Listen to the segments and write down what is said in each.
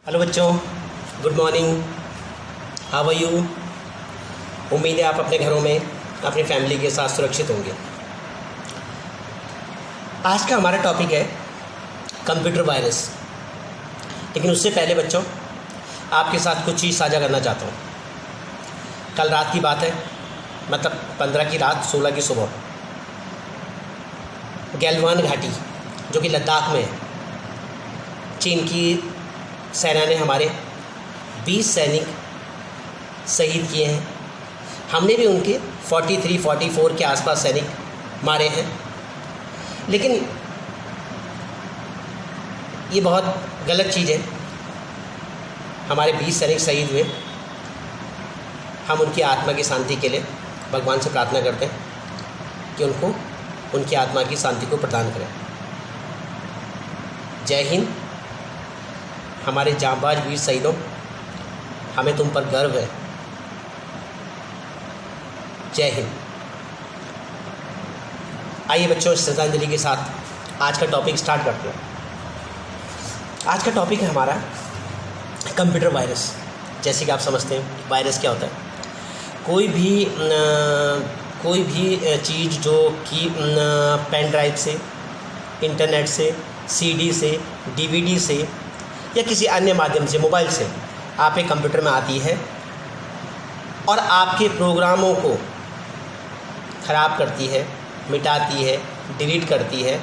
Hello बच्चों, good morning. How are you? उम्मीद है आप अपने घरों में अपनी फैमिली के साथ सुरक्षित होंगे। आज का हमारा टॉपिक है कंप्यूटर वायरस। लेकिन उससे पहले बच्चों, आपके साथ कुछ चीज़ साझा करना चाहता हूँ। कल रात की बात है, मतलब 15 की रात 16 की सुबह, गैलवान घाटी जो कि लद्दाख में है, चीन की सेना ने हमारे 20 सैनिक शहीद किए हैं। हमने भी उनके 43-44 के आसपास सैनिक मारे हैं। लेकिन ये बहुत गलत चीज़ है। हमारे 20 सैनिक शहीद हुए। हम उनकी आत्मा की शांति के लिए भगवान से प्रार्थना करते हैं कि उनको उनकी आत्मा की शांति को प्रदान करें। जय हिंद। हमारे जांबाज वीर शहीदों, हमें तुम पर गर्व है। जय हिंद। आइए बच्चों, श्रद्धांजलि के साथ आज का टॉपिक स्टार्ट करते हैं। आज का टॉपिक है हमारा कंप्यूटर वायरस। जैसे कि आप समझते हैं वायरस क्या होता है। कोई भी चीज़ जो कि पेन ड्राइव से, इंटरनेट से, सीडी से, डीवीडी से या किसी अन्य माध्यम से, मोबाइल से आपके कंप्यूटर में आती है और आपके प्रोग्रामों को ख़राब करती है, मिटाती है, डिलीट करती है,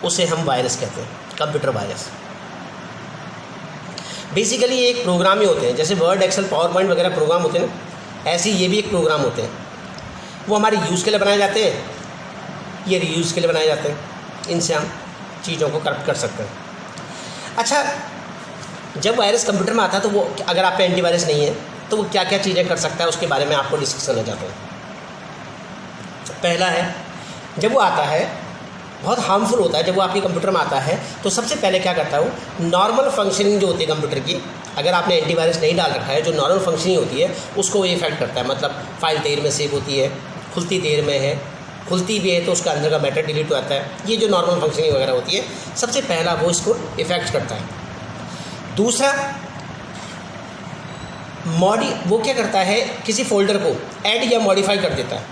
उसे हम वायरस कहते हैं, कंप्यूटर वायरस। बेसिकली ये एक प्रोग्राम ही होते हैं। जैसे वर्ड, एक्सेल, पावर पॉइंट वगैरह प्रोग्राम होते हैं ना, ऐसे ये भी एक प्रोग्राम होते हैं। वो हमारे यूज़ के लिए बनाए जाते हैं, ये रीयूज़ के लिए बनाए जाते हैं। इनसे हम चीज़ों को करप्ट कर सकते हैं। अच्छा, जब वायरस कंप्यूटर में आता है तो वो, अगर आप पे एंटीवायरस नहीं है तो वो क्या क्या चीज़ें कर सकता है, उसके बारे में आपको डिस्कस करना चाहता हूँ। पहला है, जब वो आता है बहुत हार्मफुल होता है। जब वो आपके कंप्यूटर में आता है तो सबसे पहले क्या करता है, वो नॉर्मल फंक्शनिंग जो होती है कंप्यूटर की, अगर आपने एंटीवायरस नहीं डाल रखा है, जो नॉर्मल फंक्शनिंग होती है उसको वो इफेक्ट करता है। मतलब फाइल देर में सेव होती है, खुलती देर में है, खुलती भी है तो उसका अंदर का मैटर डिलीट हो जाता है। ये जो नॉर्मल फंक्शनिंग वगैरह होती है, सबसे पहला वो इसको इफेक्ट करता है। दूसरा, वो क्या करता है, किसी फोल्डर को ऐड या मॉडिफाई कर देता है।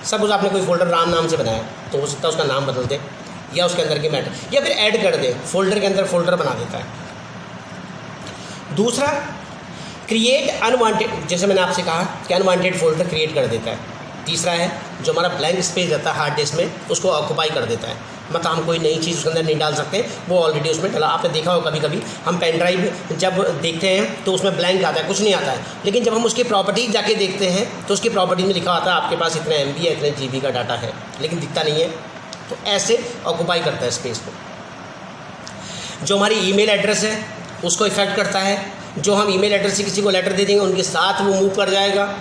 सपोज आपने कोई फोल्डर राम नाम से बनाया तो हो सकता है उसका नाम बदल दे या उसके अंदर के मैटर, या फिर ऐड कर दे, फोल्डर के अंदर फोल्डर बना देता है। दूसरा, क्रिएट अनवांटेड, जैसे मैंने आपसे कहा कि अनवांटेड फोल्डर क्रिएट कर देता है। तीसरा है, जो हमारा ब्लैंक स्पेस रहता है हार्ड डिस्क में, उसको ऑक्यूपाई कर देता है। मतलब हम कोई नई चीज़ उसके अंदर नहीं डाल सकते, वो ऑलरेडी उसमें डला। आपने देखा हो कभी कभी हम पेन ड्राइव जब देखते हैं तो उसमें ब्लैंक आता है, कुछ नहीं आता है। लेकिन जब हम उसकी प्रॉपर्टीज जाके देखते हैं तो उसकी प्रॉपर्टीज में लिखा आता है आपके पास इतने MB या इतने GB का डाटा है, लेकिन दिखता नहीं है। तो ऐसे ऑक्यूपाई करता है स्पेस को। जो हमारी ईमेल एड्रेस है उसको इफेक्ट करता है। जो हम ईमेल एड्रेस से किसी को लेटर दे देंगे उनके साथ वो मूव कर जाएगा।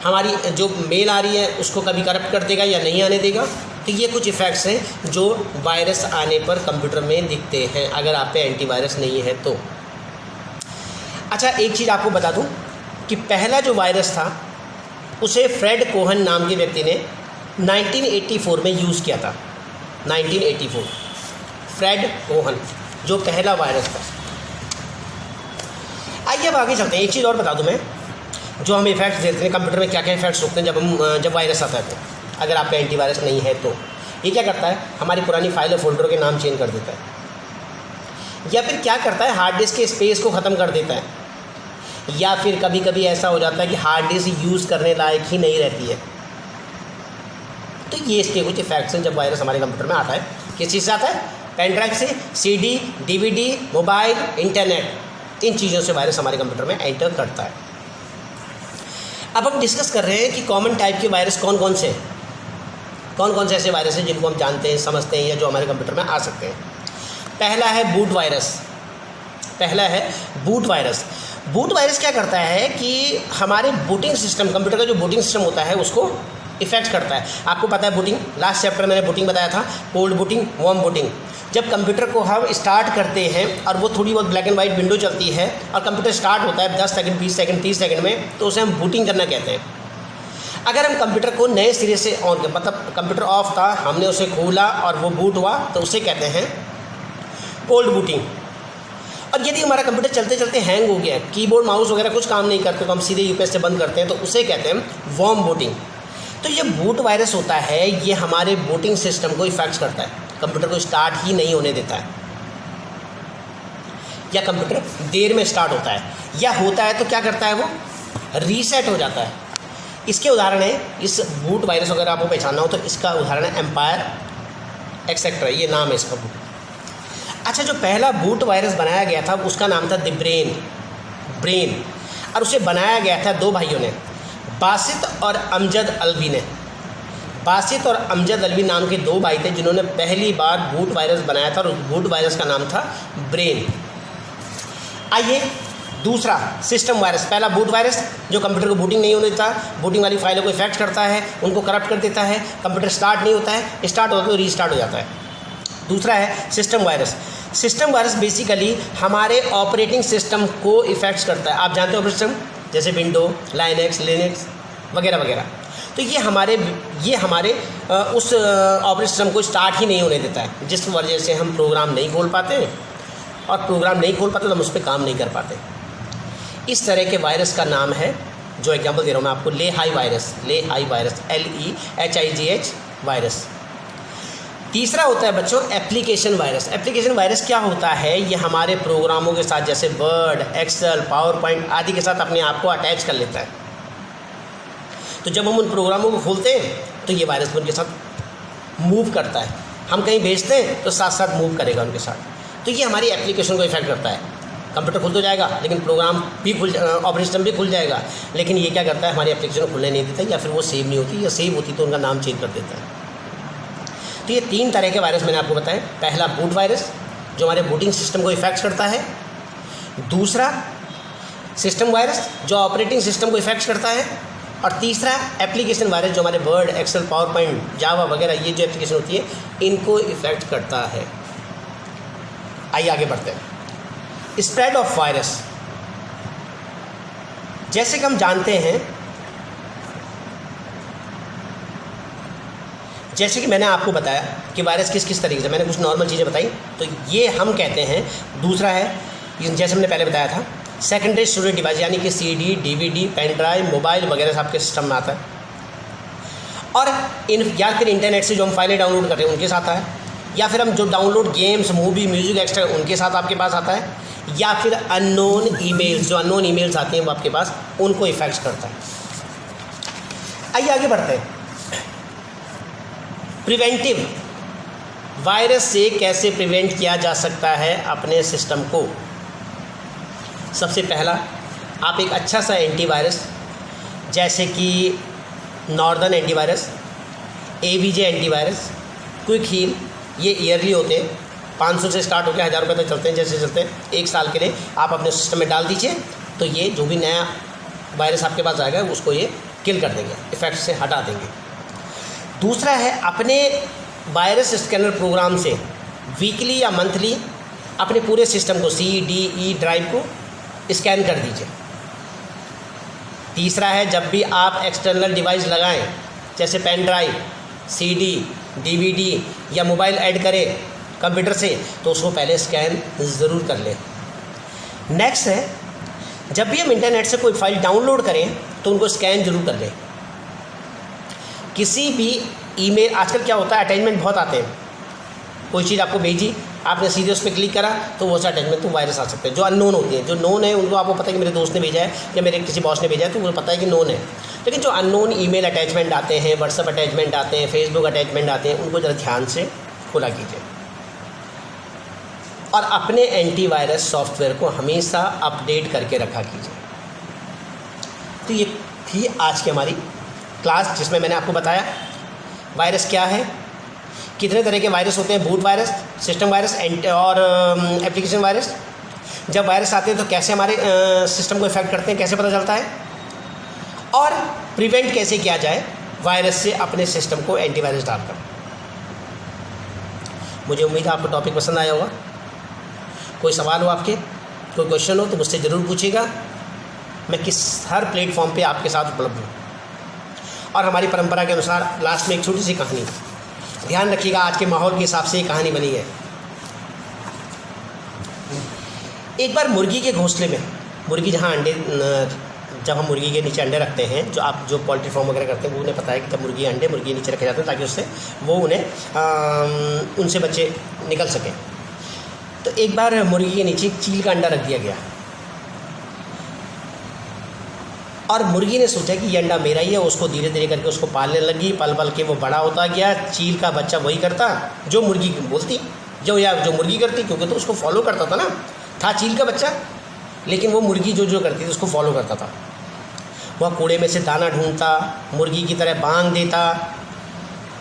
हमारी जो मेल आ रही है उसको कभी करप्ट कर देगा या नहीं आने देगा। तो ये कुछ इफ़ेक्ट्स हैं जो वायरस आने पर कंप्यूटर में दिखते हैं, अगर आप पे एंटीवायरस नहीं है तो। अच्छा, एक चीज़ आपको बता दूं कि पहला जो वायरस था उसे फ्रेड कोहन नाम के व्यक्ति ने 1984 में यूज़ किया था। 1984, फ्रेड कोहन जो पहला वायरस था। आइए अब आगे चलते हैं। एक चीज़ और बता दूं मैं, जो हम इफेक्ट्स देते हैं कंप्यूटर में, क्या क्या इफेक्ट्स होते हैं जब वायरस आता है तो, अगर आप पे एंटीवायरस नहीं है तो। ये क्या करता है, हमारी पुरानी फाइल और फोल्डरों के नाम चेंज कर देता है। या फिर क्या करता है, हार्ड डिस्क के स्पेस को ख़त्म कर देता है। या फिर कभी कभी ऐसा हो जाता है कि हार्ड डिस्क यूज़ करने लायक ही नहीं रहती है। तो ये इसके कुछ इफेक्ट्स हैं जब वायरस हमारे कंप्यूटर में आता है। किस चीज़ से आता है? पेन ड्राइव से, CD, DVD, मोबाइल, इंटरनेट, इन चीज़ों से वायरस हमारे कंप्यूटर में एंटर करता है। अब हम डिस्कस कर रहे हैं कि कॉमन टाइप के वायरस कौन कौन से ऐसे वायरस हैं जिनको हम जानते हैं, समझते हैं, या जो हमारे कंप्यूटर में आ सकते हैं। पहला है बूट वायरस। बूट वायरस क्या करता है कि हमारे बूटिंग सिस्टम, कंप्यूटर का जो बूटिंग सिस्टम होता है उसको इफेक्ट करता है। आपको पता है बूटिंग, लास्ट चैप्टर में मैंने बूटिंग बताया था, कोल्ड बूटिंग, वार्म बूटिंग। जब कंप्यूटर को हम स्टार्ट करते हैं और वो थोड़ी बहुत ब्लैक एंड वाइट विंडो चलती है और कंप्यूटर स्टार्ट होता है 10 सेकंड, 20 सेकंड, 30 सेकंड में, तो उसे हम बूटिंग करना कहते हैं। अगर हम कंप्यूटर को नए सिरे से ऑन कर, मतलब कंप्यूटर ऑफ था, हमने उसे खोला और वो बूट हुआ, तो उसे कहते हैं कोल्ड बूटिंग। और यदि हमारा कंप्यूटर चलते चलते हैंग हो गया, कीबोर्ड माउस वगैरह कुछ काम नहीं करते, तो हम सीधे यूपीएस से बंद करते हैं, तो उसे कहते हैं वॉर्म बूटिंग। तो ये बूट वायरस होता है, ये हमारे बूटिंग सिस्टम को इफेक्ट करता है, कंप्यूटर को स्टार्ट ही नहीं होने देता है, या कंप्यूटर देर में स्टार्ट होता है, या होता है तो क्या करता है, वो रीसेट हो जाता है। इसके उदाहरण है, इस बूट वायरस वगैरह आपको पहचानना हो तो इसका उदाहरण है एम्पायर एक्सेट्रा, ये नाम है इसका बूट। अच्छा, जो पहला बूट वायरस बनाया गया था उसका नाम था द ब्रेन, और उसे बनाया गया था दो भाइयों ने, बासित और अमजद अल्वी ने। बासित और अमजद अल्वी नाम के दो भाई थे जिन्होंने पहली बार बूट वायरस बनाया था, और उस बूट वायरस का नाम था ब्रेन। आइए दूसरा सिस्टम वायरस। पहला बूट वायरस जो कंप्यूटर को बूटिंग नहीं होने देता, बूटिंग वाली फाइलों को इफेक्ट करता है, उनको करप्ट कर देता है, कंप्यूटर स्टार्ट नहीं होता है, स्टार्ट होता है तो रीस्टार्ट हो जाता है। दूसरा है system virus. System virus basically हमारे ऑपरेटिंग सिस्टम को इफेक्ट करता है। आप जानते हो ऑपरेटिंग सिस्टम जैसे विंडो, लिनक्स वगैरह वगैरह। तो ये हमारे उस ऑपरेटिंग सिस्टम को स्टार्ट ही नहीं होने देता है, जिस वजह से हम प्रोग्राम नहीं खोल पाते, और प्रोग्राम नहीं खोल पाते तो हम उस पर काम नहीं कर पाते। इस तरह के वायरस का नाम है, जो एग्जांपल दे रहा हूँ मैं आपको, लेहाई वायरस, LEHIGH वायरस। तीसरा होता है बच्चों एप्लीकेशन वायरस। एप्लीकेशन वायरस क्या होता है, ये हमारे प्रोग्रामों के साथ जैसे वर्ड, एक्सेल, पावर पॉइंट आदि के साथ अपने आप को अटैच कर लेता है। तो जब हम उन प्रोग्रामों को खोलते हैं तो ये वायरस उनके साथ मूव करता है, हम कहीं भेजते हैं तो साथ साथ मूव करेगा उनके साथ। तो ये हमारी एप्लीकेशन को इफेक्ट करता है। कंप्यूटर खुल तो जाएगा लेकिन प्रोग्राम भी ऑपरेटिंग सिस्टम भी खुल जाएगा, लेकिन ये क्या करता है, हमारी एप्लीकेशन को खुलने नहीं देता, या फिर वो सेव नहीं होती, या सेव होती तो उनका नाम चेंज कर देता है। तो ये तीन तरह के वायरस मैंने आपको बताए। पहला बूट वायरस जो हमारे बूटिंग सिस्टम को इफेक्ट करता है, दूसरा सिस्टम वायरस जो ऑपरेटिंग सिस्टम को इफेक्ट करता है, और तीसरा एप्लीकेशन वायरस जो हमारे वर्ड, एक्सेल, पावर पॉइंट, जावा वगैरह ये जो एप्लीकेशन होती है इनको इफेक्ट करता है। आइए आगे बढ़ते हैं। Spread of virus. जैसे कि हम जानते हैं, जैसे कि मैंने आपको बताया कि वायरस किस किस तरीके से, मैंने कुछ नॉर्मल चीज़ें बताई, तो ये हम कहते हैं। दूसरा है जैसे हमने पहले बताया था सेकेंडरी स्टोरेज डिवाइस, यानी कि CD, DVD, pen drive, mobile वगैरह आपके सिस्टम में आता है, और या फिर इंटरनेट से जो हम फाइलें डाउनलोड कर रहे हैं उनके साथ आता है, या फिर हम जो download games, movie, music extra उनके साथ आपके पास आता है, या फिर अननोन ईमेल्स, जो अननोन ईमेल्स आती हैं वो आपके पास, उनको इफेक्ट करता है। आइए आगे बढ़ते हैं। प्रिवेंटिव वायरस से कैसे प्रिवेंट किया जा सकता है अपने सिस्टम को। सबसे पहला, आप एक अच्छा सा एंटीवायरस जैसे कि Norton antivirus, AVJ antivirus, quick heal, ये ईयरली होते हैं, 500 से स्टार्ट होकर 1000 रुपये तक चलते हैं। जैसे चलते हैं 1 साल के लिए आप अपने सिस्टम में डाल दीजिए, तो ये जो भी नया वायरस आपके पास आएगा उसको ये किल कर देंगे, इफेक्ट से हटा देंगे। दूसरा है, अपने वायरस स्कैनर प्रोग्राम से वीकली या मंथली अपने पूरे सिस्टम को, CDE ड्राइव को स्कैन कर दीजिए। तीसरा है, जब भी आप एक्सटर्नल डिवाइस लगाएं जैसे पेन ड्राइव, CD, DVD या मोबाइल ऐड करें कंप्यूटर से, तो उसको पहले स्कैन ज़रूर कर लें। नेक्स्ट है, जब भी हम इंटरनेट से कोई फाइल डाउनलोड करें तो उनको स्कैन जरूर कर लें। किसी भी ईमेल, आजकल क्या होता है अटैचमेंट बहुत आते हैं, कोई चीज़ आपको भेजी, आपने सीधे उस पर क्लिक करा तो वो अटैचमेंट तो वायरस आ सकते हैं। जो अननोन होती है, जो नोन है उनको आपको पता है कि मेरे दोस्त ने भेजा है या मेरे किसी बॉस ने भेजा है, तो वो पता है कि नोन है। लेकिन जो अननोन ईमेल अटैचमेंट आते हैं, व्हाट्सएप अटैचमेंट आते हैं, फेसबुक अटैचमेंट आते हैं, उनको ज़रा ध्यान से खुला कीजिए, और अपने एंटीवायरस सॉफ्टवेयर को हमेशा अपडेट करके रखा कीजिए। तो ये थी आज की हमारी क्लास, जिसमें मैंने आपको बताया वायरस क्या है, कितने तरह के वायरस होते हैं, बूट वायरस, सिस्टम वायरस और एप्लीकेशन वायरस। जब वायरस आते हैं तो कैसे हमारे सिस्टम को इफेक्ट करते हैं, कैसे पता चलता है, और प्रिवेंट कैसे किया जाए वायरस से अपने सिस्टम को एंटीवायरस डालकर। मुझे उम्मीद है आपको टॉपिक पसंद आया होगा। कोई सवाल हो आपके, कोई क्वेश्चन हो तो मुझसे ज़रूर पूछिएगा। मैं हर प्लेटफॉर्म पे आपके साथ उपलब्ध हूँ। और हमारी परंपरा के अनुसार लास्ट में एक छोटी सी कहानी, ध्यान रखिएगा आज के माहौल के हिसाब से ये कहानी बनी है। एक बार मुर्गी के घोंसले में, मुर्गी जहाँ अंडे, जब हम मुर्गी के नीचे अंडे रखते हैं, जो पोल्ट्री फार्म वगैरह करते हैं वो उन्हें पता है कि जब मुर्गी अंडे मुर्गी नीचे रखे जाते हैं ताकि उससे वो उनसे बच्चे निकल सकें। तो एक बार मुर्गी के नीचे एक चील का अंडा रख दिया गया और मुर्गी ने सोचा कि ये अंडा मेरा ही है। उसको धीरे धीरे करके उसको पालने लगी, पल पल के वो बड़ा होता गया। चील का बच्चा वही करता जो मुर्गी बोलती, जो मुर्गी करती, क्योंकि तो उसको फॉलो करता था ना, था चील का बच्चा, लेकिन वो मुर्गी जो करती थी उसको फॉलो करता था। वह कूड़े में से दाना ढूंढता, मुर्गी की तरह बांग देता,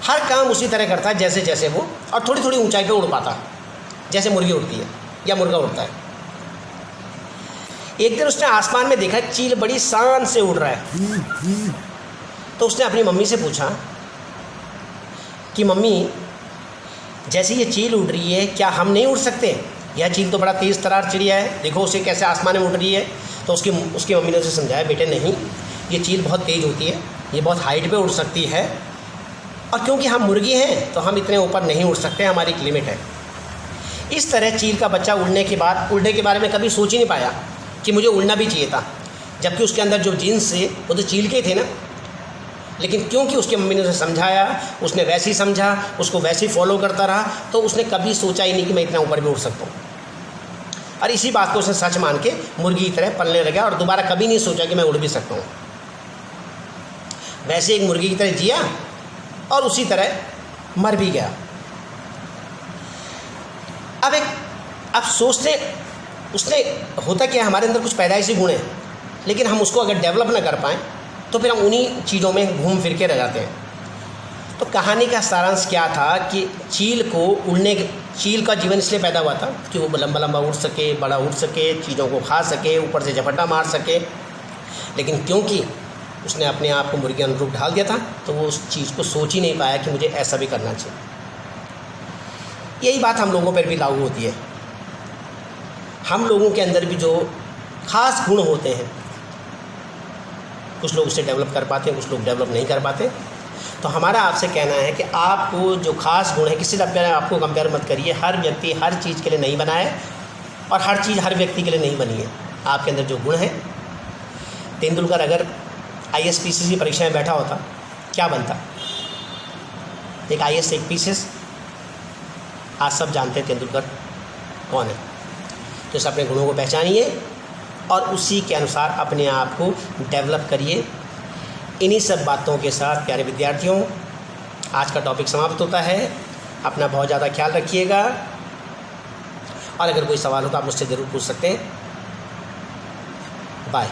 हर काम उसी तरह करता जैसे जैसे वो, और थोड़ी थोड़ी ऊंचाई पे उड़ पाता जैसे मुर्गी उड़ती है या मुर्गा उड़ता है। एक दिन उसने आसमान में देखा चील बड़ी शान से उड़ रहा है। तो उसने अपनी मम्मी से पूछा कि मम्मी, जैसे ये चील उड़ रही है क्या हम नहीं उड़ सकते? यह चील तो बड़ा तेज़ तरार चिड़िया है, देखो उसे कैसे आसमान में उड़ रही है। तो उसकी मम्मी ने उसे समझाया, बेटे नहीं, ये चील बहुत तेज़ होती है, ये बहुत हाइट पे उड़ सकती है, और क्योंकि हम मुर्गी हैं तो हम इतने ऊपर नहीं उड़ सकते, हमारी एक लिमिट है। इस तरह चील का बच्चा उड़ने के बारे में कभी सोच ही नहीं पाया कि मुझे उड़ना भी चाहिए था, जबकि उसके अंदर जो जीन्स थे वो तो चील के ही थे ना। लेकिन क्योंकि उसकी मम्मी ने उसे समझाया, उसने वैसे ही समझा, उसको वैसे ही फॉलो करता रहा, तो उसने कभी सोचा ही नहीं कि मैं इतना ऊपर भी उड़ सकता हूँ। और इसी बात को उसने सच मान के मुर्गी की तरह पलने लगा और दोबारा कभी नहीं सोचा कि मैं उड़ भी सकता हूँ। वैसे एक मुर्गी की तरह जिया और उसी तरह मर भी गया। अब सोचते उसने, होता क्या, हमारे अंदर कुछ पैदाइशी गुण हैं, लेकिन हम उसको अगर डेवलप ना कर पाएँ तो फिर हम उन्हीं चीज़ों में घूम फिर के रह जाते हैं। तो कहानी का सारांश क्या था कि चील का जीवन इसलिए पैदा हुआ था कि वो लंबा लंबा उड़ सके, बड़ा उड़ सके, चीज़ों को खा सके, ऊपर से झपट्टा मार सके। लेकिन क्योंकि उसने अपने आप को मुर्गी अनुरूप ढाल दिया था तो वो उस चीज़ को सोच ही नहीं पाया कि मुझे ऐसा भी करना चाहिए। यही बात हम लोगों पर भी लागू होती है। हम लोगों के अंदर भी जो खास गुण होते हैं, कुछ लोग उसे डेवलप कर पाते हैं, कुछ लोग डेवलप नहीं कर पाते। तो हमारा आपसे कहना है कि आपको जो खास गुण है, किसी से आपको कंपेयर मत करिए। हर व्यक्ति हर चीज़ के लिए नहीं बना है और हर चीज़ हर व्यक्ति के लिए नहीं बनी है। आपके अंदर जो गुण है, तेंदुलकर अगर ISPCC की परीक्षा में बैठा होता क्या बनता? एक IS एक पीसेस। आज सब जानते हैं तेंदुलकर कौन है। तो इस अपने गुणों को पहचानिए और उसी के अनुसार अपने आप को डेवलप करिए। इन्हीं सब बातों के साथ प्यारे विद्यार्थियों, आज का टॉपिक समाप्त होता है। अपना बहुत ज़्यादा ख्याल रखिएगा और अगर कोई सवाल हो तो आप मुझसे ज़रूर पूछ सकते हैं। बाय।